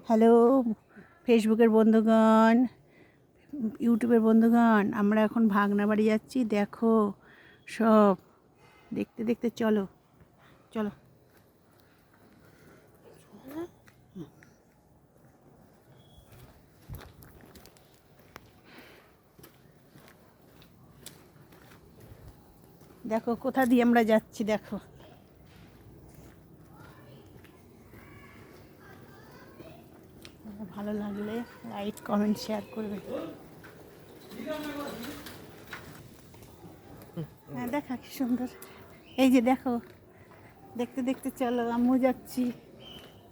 Hello ফেসবুকের বন্ধুগণ, ইউটিউবের বন্ধুগণ, আমরা এখন ভাগনা বাড়ি যাচ্ছি। দেখো সব দেখতে দেখতে চলো চলো। দেখো কোথা দিয়ে আমরা যাচ্ছি। দেখো ভালো লাগলে লাইক কমেন্ট শেয়ার করবে। হ্যাঁ দেখা কি সুন্দর। এই যে দেখো দেখতে দেখতে চলো, আমিও যাচ্ছি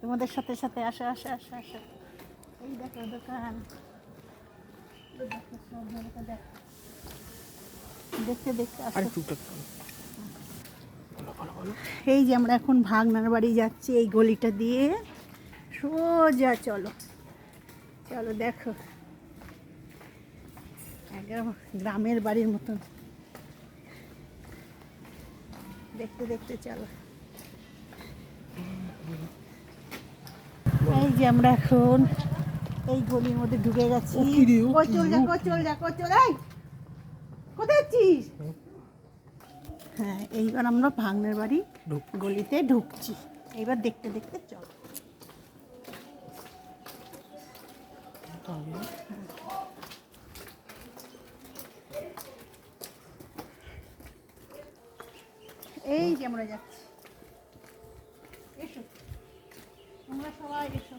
তোমাদের সাথে সাথে। আসো আসো আসো আসো। এই দেখো দোকান, দেখতে দেখতে আসো। এই যে আমরা এখন ভাগনার বাড়ি যাচ্ছি, এই গলিটা দিয়ে সোজা চলো চলো। দেখো একদম গ্রামের বাড়ির মতন, দেখতে দেখতে চলো। এই যে আমরা এখন এই গলির মধ্যে ঢুকে গেছি। কোথায় যাচ্ছিস? হ্যাঁ এইবার আমরা ভাগনার বাড়ি গলিতে ঢুকছি। এইবার দেখতে দেখতে চলো। এই যে আমরা যাচ্ছি, এসো তোমরা সবাই এসো।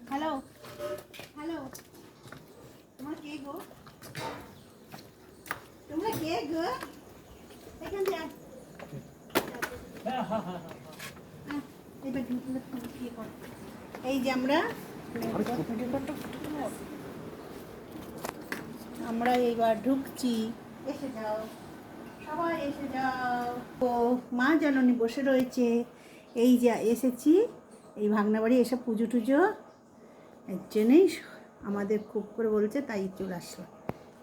হ্যালো হ্যালো, তোমরা কে গো? তোমরা কে গো? এখান থেকে এই যে আমরা এইবার ঢুকছি। এসে যাও সবাই, এসে যাও। ও মা জাননী বসে রয়েছে। এই যে এসেছি এই ভাগনা বাড়ি, এসে পুজো টুজো এর জন্যই আমাদের খুব করে বলছে, তাই চলে আসলো।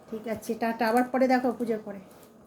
ঠিক আছে টাটা, আবার পরে দেখো পুজোর পরে।